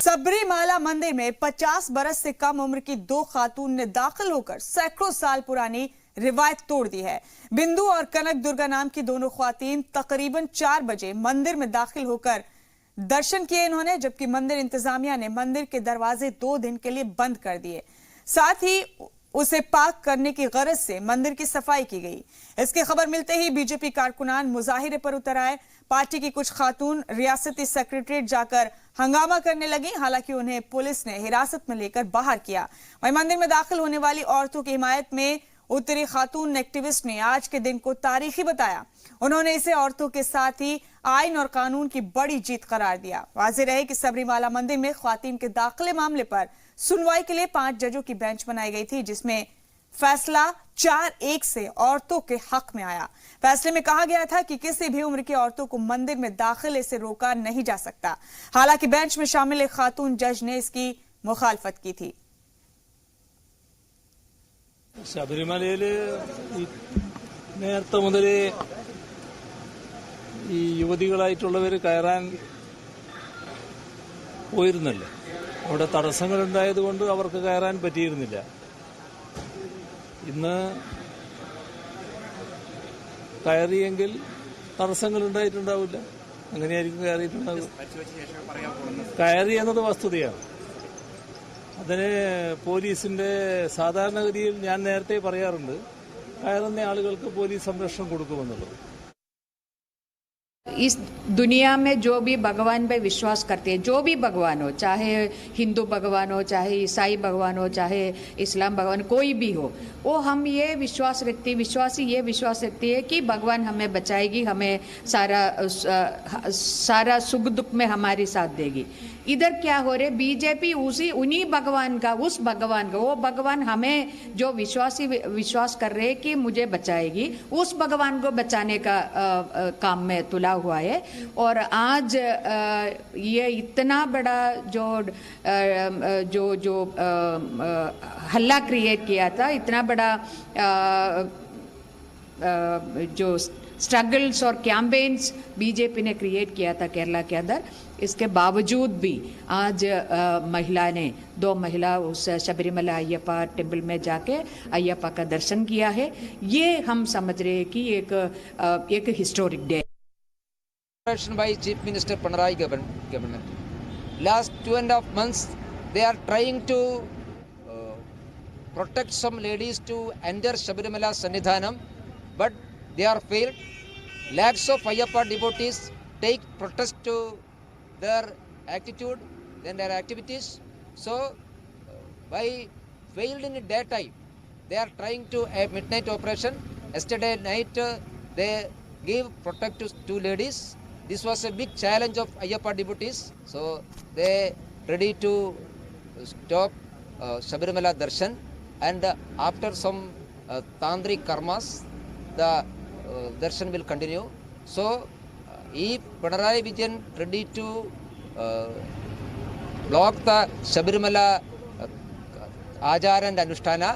सबरीमाला मंदिर में 50 बरस से कम उम्र की दो खातून ने दाखिल होकर सैकड़ों साल पुरानी रिवायत तोड़ दी है। बिंदु और कनक दुर्गा नाम की दोनों ख्वातीन तकरीबन 4 बजे मंदिर में दाखिल होकर दर्शन किए इन्होंने, जबकि मंदिर इंतजामिया ने मंदिर के दरवाजे 2 दिन के लिए बंद कर दिए। साथ ही उसे पाक करने की गरज से मंदिर की सफाई की गई। इसकी खबर मिलते ही बीजेपी कारकुनान मुजाहिरे पर उतर आए। पार्टी की कुछ खातून रियासती सेक्रेटरीट जाकर हंगामा करने लगी। हालांकि उन्हें पुलिस ने हिरासत में लेकर बाहर किया। वहीं मंदिर में दाखिल होने वाली औरतों की हिमायत में उतरी खातून एक्टिविस्ट ने आज के दिन को तारीखी बताया। उन्होंने इसे औरतों के साथ ही आइन और कानून की बड़ी जीत करार दिया। वाज़ेह रहे कि सबरीमाला मंदिर में ख्वातीन के दाखिले मामले पर सुनवाई के लिए 5 जजों की बेंच बनाई गई थी, जिसमें फैसला 4-1 से औरतों के हक में आया। फैसले में कहा गया था कि किसी भी उम्र की औरतों को मंदिर में दाखिले से रोका नहीं जा सकता। हालांकि बेंच में शामिल एक खातून जज ने इसकी मुखालफत की थी। ശബരിമലയില് നേരത്തെ മുതലേ ഈ യുവതികളായിട്ടുള്ളവർ കയറാൻ പോയിരുന്നല്ലോ. അവിടെ തടസ്സങ്ങൾ ഉണ്ടായതുകൊണ്ട് അവർക്ക് കയറാൻ പറ്റിയിരുന്നില്ല. ഇന്ന് കയറിയെങ്കിൽ തടസ്സങ്ങൾ ഉണ്ടായിട്ടുണ്ടാവില്ല. അങ്ങനെയായിരിക്കും കയറിയിട്ടുണ്ടാവുക. കയറി എന്നത് വസ്തുതയാണ്. അതിന് പോലീസിന്റെ സാധാരണഗതിയിൽ ഞാൻ നേരത്തെ പറയാറുണ്ട്, കയറുന്ന ആളുകൾക്ക് പോലീസ് സംരക്ഷണം കൊടുക്കുമെന്നുള്ളത്. इस दुनिया में जो भी भगवान पे विश्वास करते हैं, जो भी भगवान हो, चाहे हिंदू भगवान हो, चाहे ईसाई भगवान हो, चाहे इस्लाम भगवान, कोई भी हो, वो हम ये विश्वास रखते, विश्वासी ये विश्वास रखती है कि भगवान हमें बचाएगी, हमें सारा सुख दुख में हमारी साथ देगी। इधर क्या हो रहे, बीजेपी उन्हीं भगवान का, उस भगवान का, वो भगवान हमें जो विश्वास कर रहे हैं कि मुझे बचाएगी, उस भगवान को बचाने का काम में तुला हुआ है। और आज ये इतना बड़ा जो हल्ला क्रिएट किया था, इतना बड़ा जो स्ट्रगल्स और कैंपेन्स बीजेपी ने क्रिएट किया था केरला के अंदर, इसके बावजूद भी आज दो महिला उस शबरीमला अय्यप्पा टेम्पल में जाके अय्यप्पा का दर्शन किया है। ये हम समझ रहे हैं कि एक historic day. By Chief Minister Pinarayi government. Last 2.5 months, they are trying to protect some ladies to enter Sabarimala Sannidhanam, but they are failed. Lakhs of Ayyappa devotees take protest to their attitude and their activities. So, by failed in daytime, they are trying to a midnight operation. Yesterday night, they gave protect to 2 ladies. This was a big challenge of Ayyappa devotees. So, they ready to stop Sabarimala Darshan, and after some tantric karmas, the darshan will continue. So, if Pinarayi Vijayan ready to block the Sabarimala Ajar and Anushtana,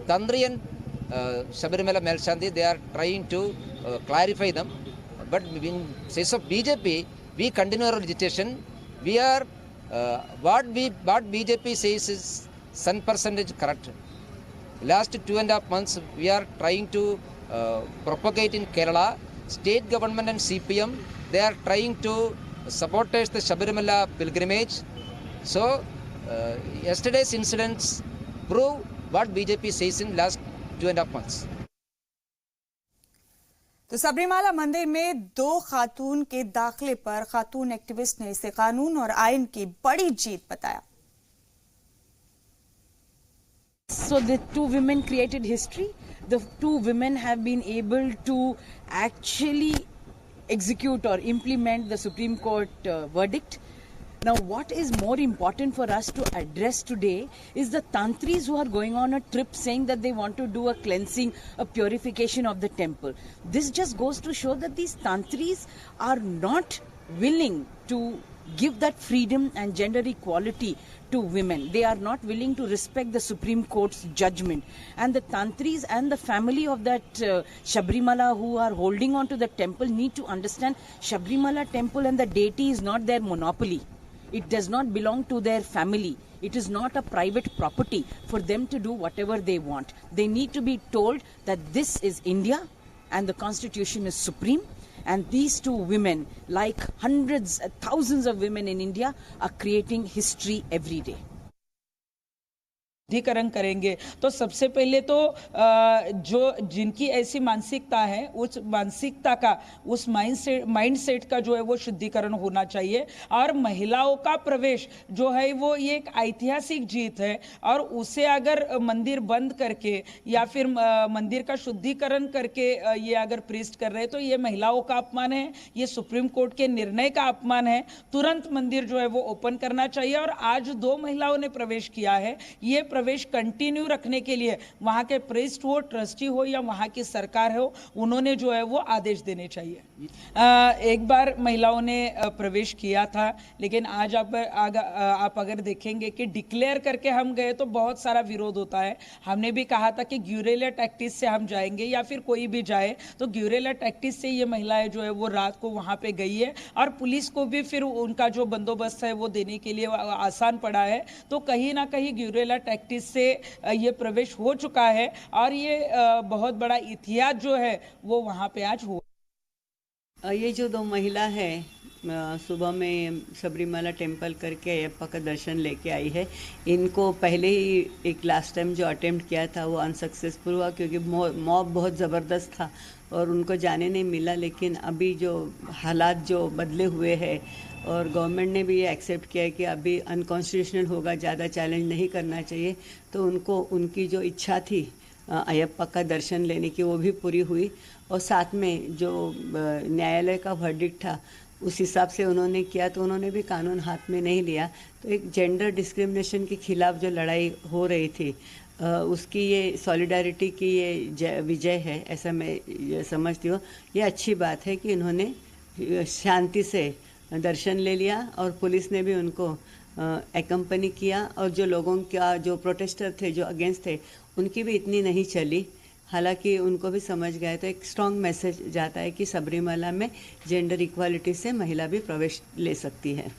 Tantri and Sabarimala Melshandi, they are trying to clarify them. But in case of BJP, we continue our agitation. We are what BJP says is 100% correct. Last 2.5 months, we are trying to propagate in Kerala. State government and CPM, they are trying to sabotage the Sabarimala pilgrimage. So, yesterday's incidents prove what BJP says in last 2.5 months. तो सबरीमाला मंदिर में 2 खातून के दाखिले पर खातून activist ने इसे कानून और आइन की बड़ी जीत बताया। So the 2 women created history. The 2 women have been able to actually execute or implement the Supreme Court verdict. Now, what is more important for us to address today is the tantris who are going on a trip saying that they want to do a cleansing, a purification of the temple. This just goes to show that these tantris are not willing to give that freedom and gender equality to women. They are not willing to respect the Supreme Court's judgment. And the tantris and the family of that Sabrimala who are holding on to the temple need to understand Sabrimala temple and the deity is not their monopoly. It does not belong to their family. It is not a private property for them to do whatever they want. They need to be told that this is India and the Constitution is supreme. And these two women, like hundreds, thousands of women in India, are creating history every day. शुद्धिकरण करेंगे तो सबसे पहले तो जो जिनकी ऐसी मानसिकता है उस मानसिकता का, उस माइंड सेट का जो है वो शुद्धिकरण होना चाहिए। और महिलाओं का प्रवेश जो है वो ये एक ऐतिहासिक जीत है, और उसे अगर मंदिर बंद करके या फिर मंदिर का शुद्धिकरण करके ये अगर प्रीस्ट कर रहे हैं तो ये महिलाओं का अपमान है, ये सुप्रीम कोर्ट के निर्णय का अपमान है। तुरंत मंदिर जो है वो ओपन करना चाहिए। और आज 2 महिलाओं ने प्रवेश किया है, ये प्रवेश कंटिन्यू रखने के लिए वहां के प्रीस्ट हो, ट्रस्टी हो या वहां की सरकार हो, उन्होंने जो है वो आदेश देने चाहिए। एक बार महिलाओं ने प्रवेश किया था, लेकिन आज आप अगर देखेंगे कि डिक्लेयर करके हम गए तो बहुत सारा विरोध होता है। हमने भी कहा था कि ग्यूरेला टैक्टिस से हम जाएंगे या फिर कोई भी जाए, तो ग्यूरेला टैक्टिस से ये महिलाएं जो है वो रात को वहां पे गई है, और पुलिस को भी फिर उनका जो बंदोबस्त है वो देने के लिए आसान पड़ा है। तो कहीं ना कहीं ग्यूरेला टैक्टिस से ये प्रवेश हो चुका है, और ये बहुत बड़ा इतिहास जो है वो वहां पे आज हुआ। ये जो 2 महिला है सुबह में सबरीमाला टेम्पल करके अयप्पा का दर्शन लेके आई है, इनको पहले ही एक लास्ट टाइम जो अटेम्प्ट किया था वो अनसक्सेसफुल हुआ, क्योंकि मॉब बहुत ज़बरदस्त था और उनको जाने नहीं मिला। लेकिन अभी जो हालात जो बदले हुए हैं और गवर्नमेंट ने भी ये एक्सेप्ट किया है कि अभी अनकॉन्स्टिट्यूशनल होगा, ज़्यादा चैलेंज नहीं करना चाहिए, तो उनको उनकी जो इच्छा थी अयप्पा का दर्शन लेने की वो भी पूरी हुई। और साथ में जो न्यायालय का वर्डिक्ट था उस हिसाब से उन्होंने किया, तो उन्होंने भी कानून हाथ में नहीं लिया। तो एक जेंडर डिस्क्रिमिनेशन के खिलाफ जो लड़ाई हो रही थी उसकी ये सॉलिडारिटी की ये विजय है, ऐसा मैं समझती हूँ। ये अच्छी बात है कि इन्होंने शांति से दर्शन ले लिया और पुलिस ने भी उनको एकम्पनी किया, और जो लोगों का जो प्रोटेस्टर थे, जो अगेंस्ट थे, उनकी भी इतनी नहीं चली। हालांकि उनको भी समझ गए, तो एक स्ट्रॉन्ग मैसेज जाता है कि सबरीमाला में जेंडर इक्वालिटी से महिला भी प्रवेश ले सकती है।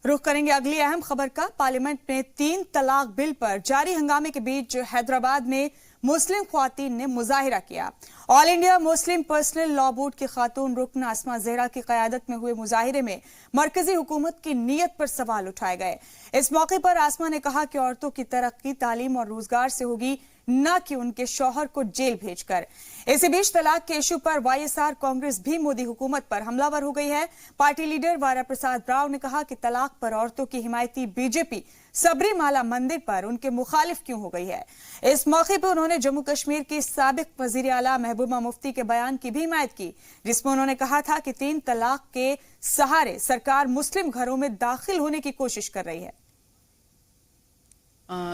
रुख करेंगे अगली अहम खबर का। पार्लियामेंट में 3 तलाक बिल पर जारी हंगामे के बीच हैदराबाद में मुस्लिम ख्वातीन ने मुजाहिरा किया। All India Muslim personal law board की खातून रुकन आसमा ज़हरा की क़यादत में हुए मुजाहिरे में मरकजी हुकूमत की नीयत पर सवाल उठाए गए। इस मौके पर आसमा ने कहा कि औरतों की तरक्की तालीम और रोजगार से होगी, न कि उनके शौहर को जेल भेजकर। इसी बीच तलाक के इशू पर वाईएसआर कांग्रेस भी मोदी हुकूमत पर हमलावर हो गई है। पार्टी लीडर वारा प्रसाद राव ने कहा कि तलाक पर औरतों की हिमायती बीजेपी सबरीमाला मंदिर पर उनके मुखालिफ क्यों हो गई है। इस मौके पर उन्होंने जम्मू कश्मीर की साबिक वजीर आला महबूबा मुफ्ती के बयान की भी हिमायत की, जिसमें उन्होंने कहा था कि 3 तलाक के सहारे सरकार मुस्लिम घरों में दाखिल होने की कोशिश कर रही है।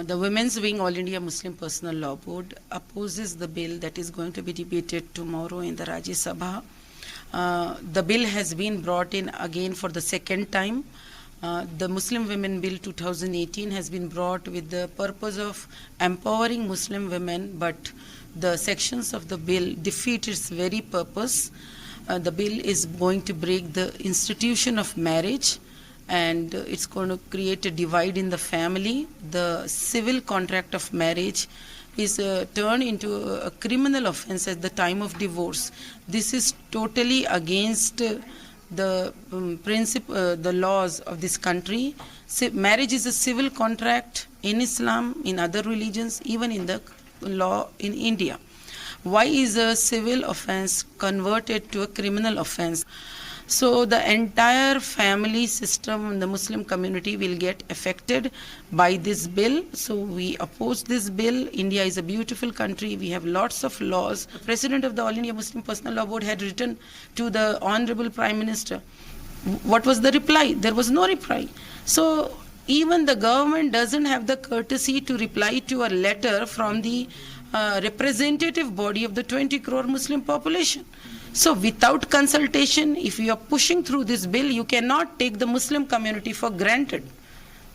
The Women's Wing All India Muslim Personal Law Board opposes the bill that is going to be debated tomorrow in the Rajya Sabha. The bill has been brought in again for the second time. The Muslim Women Bill 2018 has been brought with the purpose of empowering Muslim women, but the sections of the bill defeat its very purpose. The bill is going to break the institution of marriage, and it's going to create a divide in the family. The civil contract of marriage is turned into a criminal offense at the time of divorce. This is totally against the the laws of this country. Marriage is a civil contract in Islam, in other religions, even in the law in India. Why is a civil offense converted to a criminal offense? So the entire family system in the Muslim community will get affected by this bill. So we oppose this bill. India is a beautiful country. We have lots of laws. The President of the All India Muslim Personal Law Board had written to the Honorable Prime Minister. What was the reply? There was no reply. So even the government doesn't have the courtesy to reply to a letter from the representative body of the 20 crore Muslim population. So without consultation, if you are pushing through this bill, you cannot take the Muslim community for granted.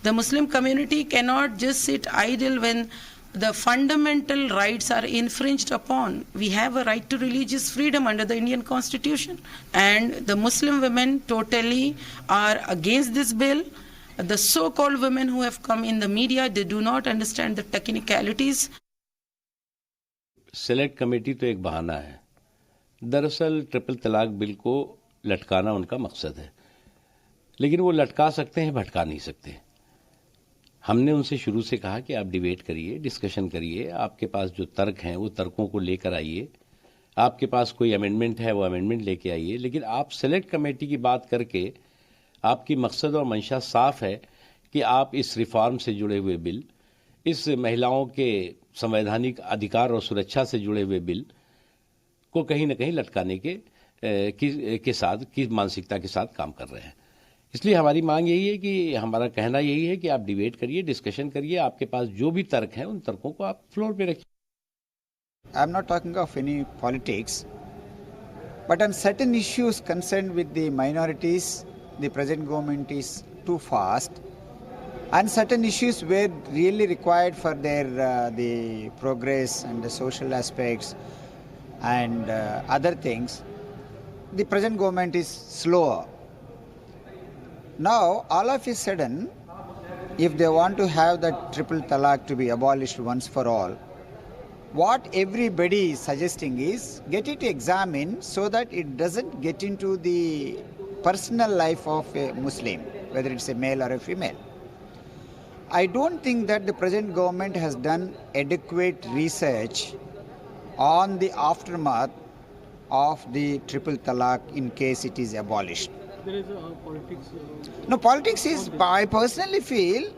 The Muslim community cannot just sit idle when the fundamental rights are infringed upon. We have a right to religious freedom under the Indian Constitution, and the Muslim women totally are against this bill. The so-called women who have come in the media, they do not understand the technicalities. Select committee तो एक बहाना है। दरअसल triple तलाक bill को लटकाना उनका मकसद है, लेकिन वो लटका सकते हैं, भटका नहीं सकते। हमने उनसे शुरू से कहा कि आप डिबेट करिए, डिस्कशन करिए, आपके पास जो तर्क हैं वो तर्कों को लेकर आइए, आपके पास कोई अमेंडमेंट है वो अमेंडमेंट लेके आइए, लेकिन आप सेलेक्ट कमेटी की बात करके आपकी मकसद और मंशा साफ है कि आप इस रिफॉर्म से जुड़े हुए बिल, इस महिलाओं के संवैधानिक अधिकार और सुरक्षा से जुड़े हुए बिल को कहीं न कहीं लटकाने के साथ की मानसिकता के साथ काम कर रहे हैं। इसलिए हमारी मांग यही है कि हमारा कहना यही है कि आप डिबेट करिए, डिस्कशन करिए, आपके पास जो भी तर्क हैं उन तर्कों को आप फ्लोर पे रखिए। I am not talking of any politics, but on certain issues concerned with the minorities, the present government is too fast, and certain issues were really required for their the progress and the social aspects and other things, the present government is slower. Now, all of a sudden, if they want to have that triple talaq to be abolished once for all, what everybody is suggesting is get it examined so that it doesn't get into the personal life of a Muslim, whether it's a male or a female. I don't think that the present government has done adequate research on the aftermath of the triple talaq in case it is abolished. There is politics. No, politics is, I personally feel,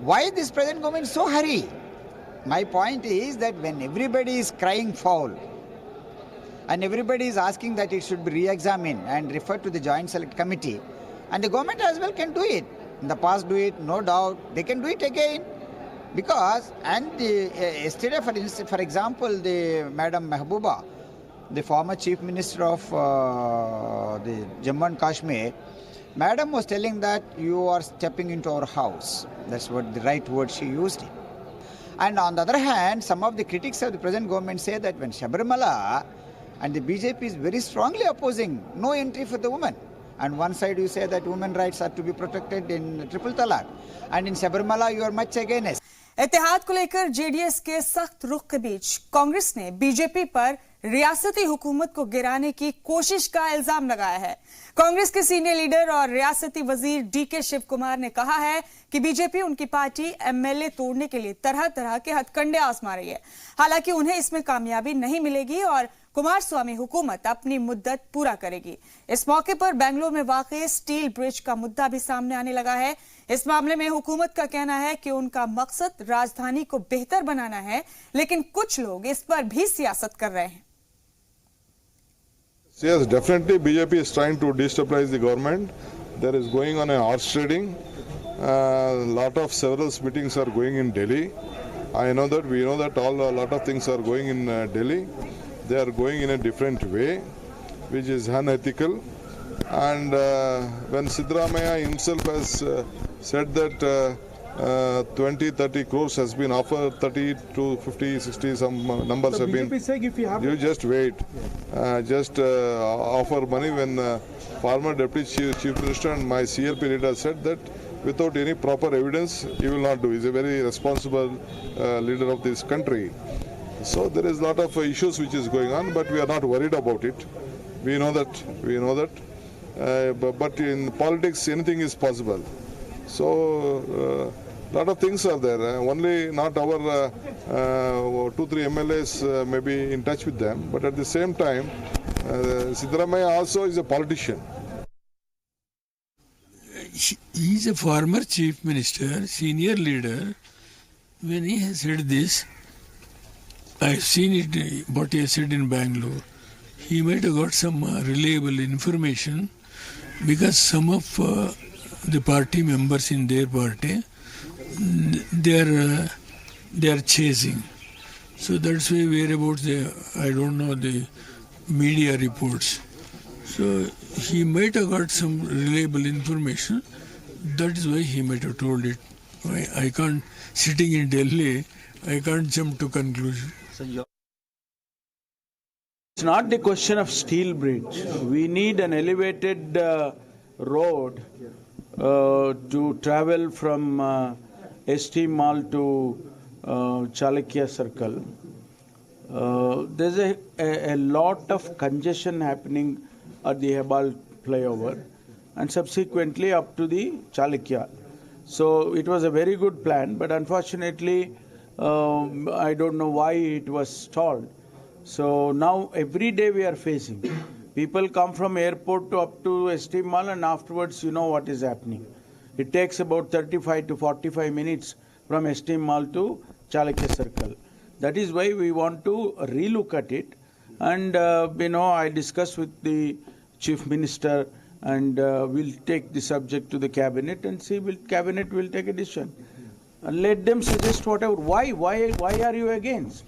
why this present government so hurry? My point is that when everybody is crying foul and everybody is asking that it should be re-examined and referred to the Joint Select Committee, and the government as well can do it. In the past do it, no doubt. They can do it again. Because, and yesterday for example, the Madam Mehbooba, the former Chief Minister of the Jammu and Kashmir, Madam was telling that you are stepping into our house. That's what the right word she used. And on the other hand, some of the critics of the present government say that when Sabarimala, and the BJP is very strongly opposing no entry for the women. And one side you say that women rights are to be protected in triple talaq, and in Sabarimala you are much against. इत्तेहाद को लेकर JDS के सख्त रुख के बीच कांग्रेस ने BJP पर रियासती हुकूमत को गिराने की कोशिश का इल्जाम लगाया है। कांग्रेस के सीनियर लीडर और रियासती वजीर डीके शिव कुमार ने कहा है कि बीजेपी उनकी पार्टी एमएलए तोड़ने के लिए तरह तरह के हथकंडे आजमा रही है। हालांकि उन्हें इसमें कामयाबी नहीं मिलेगी और कुमारस्वामी हुकूमत अपनी मुद्दत पूरा करेगी। इस मौके पर बेंगलुरु में वाक़ई स्टील ब्रिज का मुद्दा भी सामने आने लगा है। इस मामले में हुकूमत का कहना है कि उनका मकसद राजधानी को बेहतर बनाना है, लेकिन कुछ लोग इस पर भी सियासत कर रहे हैं। Yes, definitely BJP is trying to destabilize the government. There is going on a horse trading. Several meetings are going in Delhi. I know that, we know that a lot of things are going in Delhi. They are going in a different way, which is unethical. And when Siddaramaiah himself has said that 20-30 crores has been offered, 30 to 50, 60 some numbers have been. You just wait. Offer money when former Deputy Chief Minister and my CLP leader said that without any proper evidence he will not do. He is a very responsible leader of this country. So there is a lot of issues which is going on, but we are not worried about it. We know that. But in politics anything is possible. So lot of things are there. Only not our 2-3 MLAs may be in touch with them, but at the same time, Siddaramaiah also is a politician. He is a former chief minister, senior leader. When he has said this, I have seen it, what he has said in Bangalore. He might have got some reliable information because some of the party members in their party, they are chasing. So that's why whereabouts I don't know the media reports. So he might have got some reliable information. That is why he might have told it. I can't, sitting in Delhi, I can't jump to conclusion. It's not the question of steel bridge. We need an elevated road to travel from ST Mall to Chalakya Circle. There's a lot of congestion happening at the Hebal flyover and subsequently up to the Chalakya. So it was a very good plan, but unfortunately I don't know why it was stalled. So now every day we are facing. People come from airport to up to ST Mall and afterwards you know what is happening. It takes about 35 to 45 minutes from ST Mall to Chalakya Circle. That is why we want to relook at it. And I discussed with the Chief Minister and we'll take the subject to the cabinet and see cabinet will take a decision. And let them suggest whatever. Why are you against?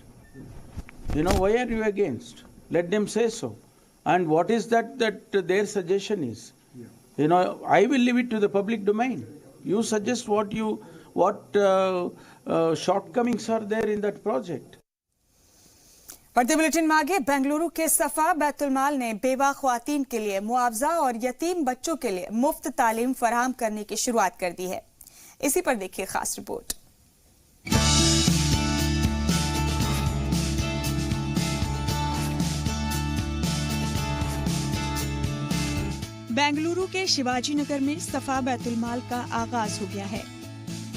Why are you against? Let them say so. And what is that their suggestion is? I will leave it to the public domain. You suggest what shortcomings are there in that project. बढ़ते bulletin में आगे बेंगलुरु के सफा बैतुल-माल ने बेवा ख्वातीन के लिए मुआवजा और यतीम बच्चों के लिए मुफ्त तालीम फराहम करने की शुरुआत कर दी है। इसी पर देखिए खास रिपोर्ट। बेंगलुरु के शिवाजी नगर में सफा बैतुल-माल का आगाज हो गया है,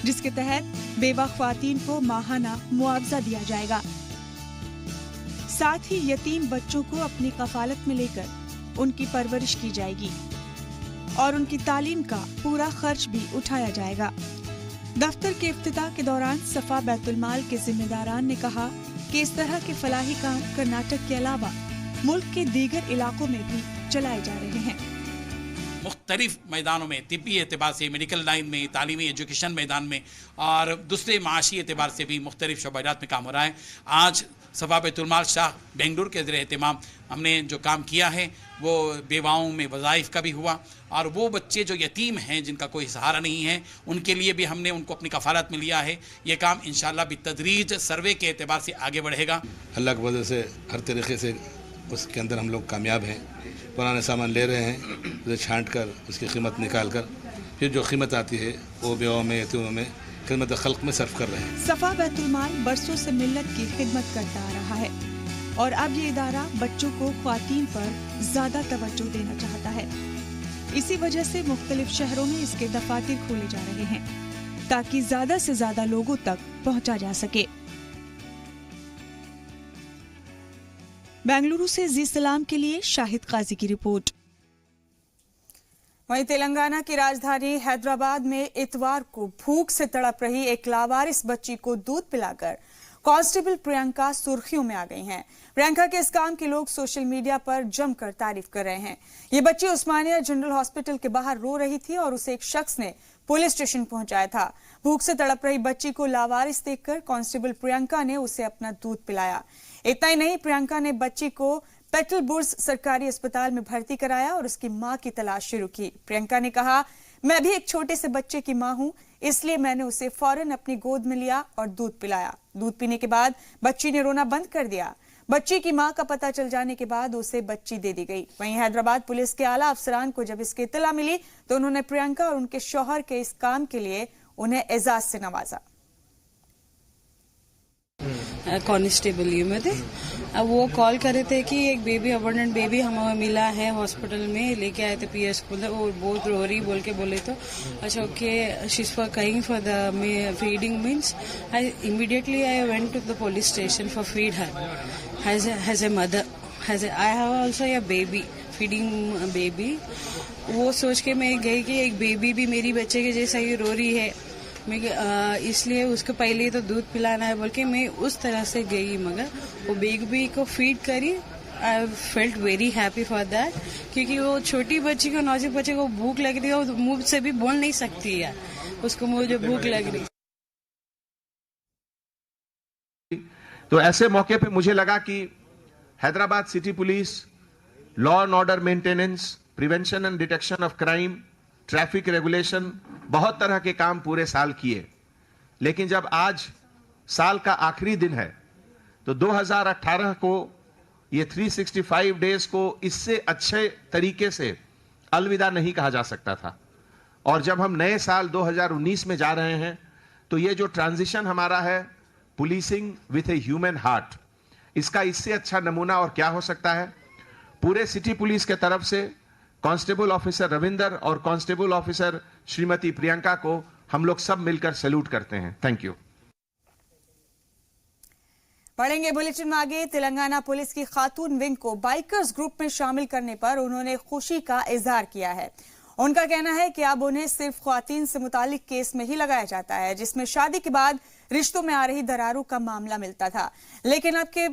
जिसके तहत बेवा ख्वातीन को माहाना मुआवजा दिया जाएगा। साथ ही यतीम बच्चों को अपनी कफालत में लेकर उनकी परवरिश की जाएगी और उनकी तालीम का पूरा खर्च भी उठाया जाएगा। दफ्तर के इफ्तिताह के दौरान सफा बैतुल-माल के जिम्मेदारान ने कहा कि इस तरह के फलाही काम कर्नाटक के अलावा मुल्क के दीगर इलाकों में भी चलाए जा रहे हैं। मुख्तलिफ मैदानों में, तिब्बी एतबार से, मेडिकल लाइन में, तालीमी एजुकेशन मैदान में और दूसरे माशी एतबार से भी मुख्तलिफ शोबाजात में काम हो रहा है। आज सफा बैतुल-माल शाह बेंगलुरु के ज़रिए एहतमाम हमने जो काम किया है वो बेवाओं में वज़ाइफ का भी हुआ और वो बच्चे जो यतीम हैं जिनका कोई सहारा नहीं है उनके लिए भी हमने उनको अपनी कफ़ालत में लिया है। ये काम इंशाअल्लाह बितदरीज सर्वे के एतबार से आगे बढ़ेगा। अल्लाह की वजह से हर तरीके से उसके अंदर हम लोग कामयाब हैं। पुराने सामान ले रहे हैं, उसे छांट कर उसकी कीमत निकाल कर फिर जो कीमत आती है वो बेवाओं में, यतीमों में, खिदमत खल्क में सर्फ कर रहे हैं। सफा बैतुल-माल बरसों से मिल्लत की खिदमत करता आ रहा है और अब ये इदारा बच्चों को ख्वातीन पर ज्यादा तवज्जो देना चाहता है। इसी वजह से मुख्तलिफ शहरों में इसके दफातर खोले जा रहे हैं ताकि ज्यादा से ज्यादा लोगों तक पहुंचा जा सके। बेंगलुरु से जी सलाम के लिए शाहिद काजी की रिपोर्ट। वहीं तेलंगाना की राजधानी हैदराबाद में इतवार को भूख से तड़प रही एक लावारिस बच्ची को दूध पिलाकर कांस्टेबल प्रियंका सुर्खियों में आ गई हैं। प्रियंका के इस काम की लोग सोशल मीडिया पर जमकर तारीफ कर रहे हैं। ये बच्ची उस्मानिया जनरल हॉस्पिटल के बाहर रो रही थी और उसे एक शख्स ने पुलिस स्टेशन पहुंचाया था। भूख से तड़प रही बच्ची को लावारिस देखकर कांस्टेबल प्रियंका ने उसे अपना दूध पिलाया। इतना ही नहीं, प्रियंका ने बच्ची को पेटलबुर्ज सरकारी अस्पताल में भर्ती कराया और उसकी मां की तलाश शुरू की। प्रियंका ने कहा, मैं भी एक छोटे से बच्चे की मां हूं, इसलिए मैंने उसे फौरन अपनी गोद में लिया और दूध पिलाया। दूध पीने के बाद बच्ची ने रोना बंद कर दिया। बच्ची की मां का पता चल जाने के बाद उसे बच्ची दे दी गई। वहीं हैदराबाद पुलिस के आला अफसरान को जब इसकी इत्तला मिली तो उन्होंने प्रियंका और उनके शौहर के इस काम के लिए उन्हें एजाज से नवाजा। कांस्टेबल में थे, अब वो कॉल करे थे कि एक बेबी अबंडेंट बेबी हमें मिला है हॉस्पिटल में, लेके आए थे पीएस को। वो बहुत रो रही बोल के बोले तो अच्छा okay she is for crying for the feeding means I immediately I went to the police station for feed her has a mother I have also a baby feeding baby. वो सोच के मैं गई कि एक बेबी भी मेरी बच्चे के जैसा ही रो रही है, मैं इसलिए उसको पहले ही तो दूध पिलाना है बोल के मैं उस तरह से गई। मगर वो बेबी को फीड करी। I felt very happy for that, क्योंकि वो छोटी बच्ची को, नौसिक बच्चे को भूख लग रही है, वो मुंह से भी बोल नहीं सकती है उसको मुझे भूख लग रही। तो ऐसे मौके पे मुझे लगा कि Hyderabad city police law and order maintenance, prevention and detection of crime, traffic regulation, बहुत तरह के काम पूरे साल किए, लेकिन जब आज साल का आखिरी दिन है, तो 2018 को ये 365 डेज को इससे अच्छे तरीके से अलविदा नहीं कहा जा सकता था। और जब हम नए साल 2019 में जा रहे हैं, तो ये जो ट्रांजिशन हमारा है, policing with a human heart, इसका इससे अच्छा नमूना और क्या हो सकता है। पूरे सिटी पुलिस के तरफ से कांस्टेबल ऑफिसर रविंदर और कांस्टेबल ऑफिसर श्रीमती प्रियंका को हम लोग सब मिलकर सैल्यूट करते हैं। Thank you. पढ़ेंगे बुलेटिन में आगे। तेलंगाना पुलिस की खातून विंग को बाइकर्स ग्रुप में शामिल करने पर उन्होंने खुशी का इजहार किया है। उनका कहना है कि अब उन्हें सिर्फ ख्वातीन से मुतालिक केस में ही लगाया जाता है, जिसमें शादी के बाद रिश्तों में आ रही दरारों का मामला मिलता था, लेकिन अब के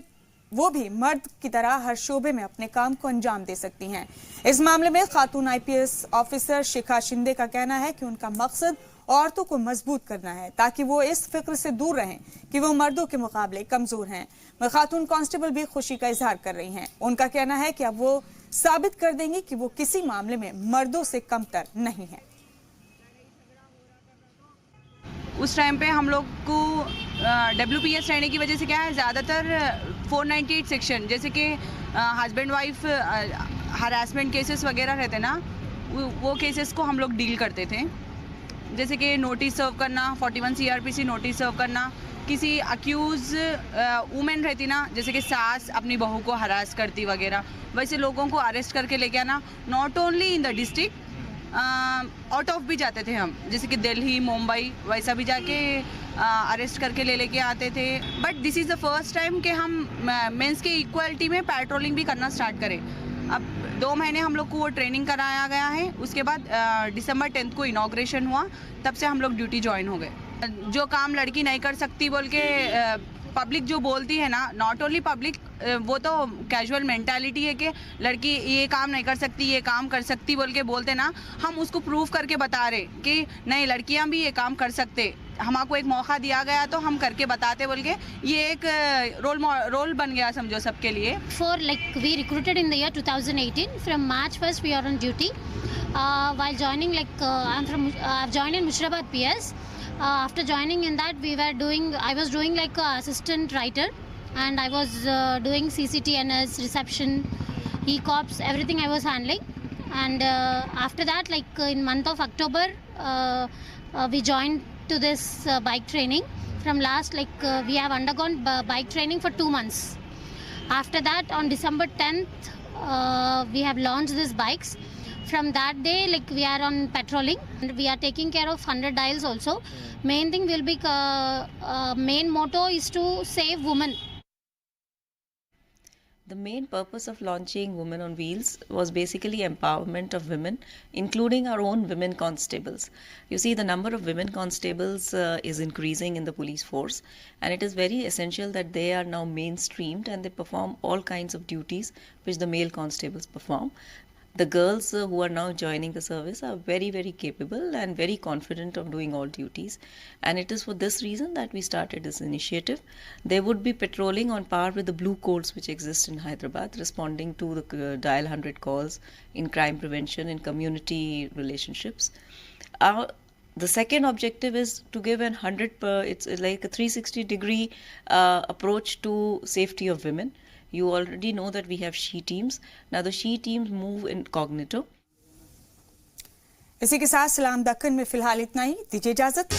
वो भी मर्द की तरह हर शोबे में अपने काम को अंजाम दे सकती हैं। इस मामले में खातून IPS ऑफिसर शिखा शिंदे का कहना है कि उनका मकसद औरतों को मजबूत करना है, ताकि वो इस फिक्र से दूर रहें कि वो मर्दों के मुकाबले कमजोर हैं। वह खातून कांस्टेबल भी खुशी का इजहार कर रही हैं। उनका कहना है कि अब वो साबित कर देंगी कि वो किसी मामले में मर्दों से कमतर नहीं है। उस टाइम पे हम लोग को WPS रहने की वजह से क्या है, ज़्यादातर 498 सेक्शन जैसे कि हस्बैंड वाइफ हरासमेंट केसेस वगैरह रहते ना, वो केसेस को हम लोग डील करते थे। जैसे कि नोटिस सर्व करना, 41 CRPC नोटिस सर्व करना, किसी अक्यूज वुमेन रहती ना, जैसे कि सास अपनी बहू को हरास करती वगैरह, वैसे लोगों को अरेस्ट करके लेके आना। Not only in the district, out of भी जाते थे हम, जैसे कि दिल्ली, मुंबई, वैसा भी जाके अरेस्ट करके लेके आते थे। But this is the first time कि हम मेंस के इक्वलिटी में पेट्रोलिंग भी करना स्टार्ट करें। अब 2 महीने हम लोग को वो ट्रेनिंग कराया गया है। उसके बाद December 10 को इनॉग्रेशन हुआ, तब से हम लोग ड्यूटी ज्वाइन हो गए। जो काम लड़की नहीं कर सकती बोल के पब्लिक जो बोलती है ना, नॉट ओनली पब्लिक, वो तो कैजुअल मेंटालिटी है कि लड़की ये काम नहीं कर सकती, ये काम कर सकती बोल के बोलते ना, हम उसको प्रूव करके बता रहे कि नहीं, लड़कियां भी ये काम कर सकते। हमको एक मौका दिया गया तो हम करके बताते बोल के, ये एक रोल बन गया समझो सबके लिए। For like we recruited in the year 2018. From March 1st we are on duty. While joining, like I've joined in Mushrabad PS. After joining in that, I was doing like assistant writer, and I was doing CCTNS, reception, e-cops, everything I was handling. And after that, like in month of October, we joined to this bike training. From last, we have undergone bike training for 2 months. After that, on December 10th, we have launched these bikes. From that day, we are on patrolling, and we are taking care of 100 dials also. Main thing will be, main motto is to save women. The main purpose of launching Women on Wheels was basically empowerment of women, including our own women constables. You see, the number of women constables is increasing in the police force, and it is very essential that they are now mainstreamed and they perform all kinds of duties which the male constables perform. The girls who are now joining the service are very, very capable and very confident of doing all duties. And it is for this reason that we started this initiative. They would be patrolling on par with the blue codes which exist in Hyderabad, responding to the dial 100 calls in crime prevention, in community relationships. The second objective is to give it's like a 360-degree approach to safety of women. You already know that we have she teams. Now the she teams move incognito. इसी के साथ सलाम दक्कन में फिलहाल इतना ही। दीजिए इजाजत।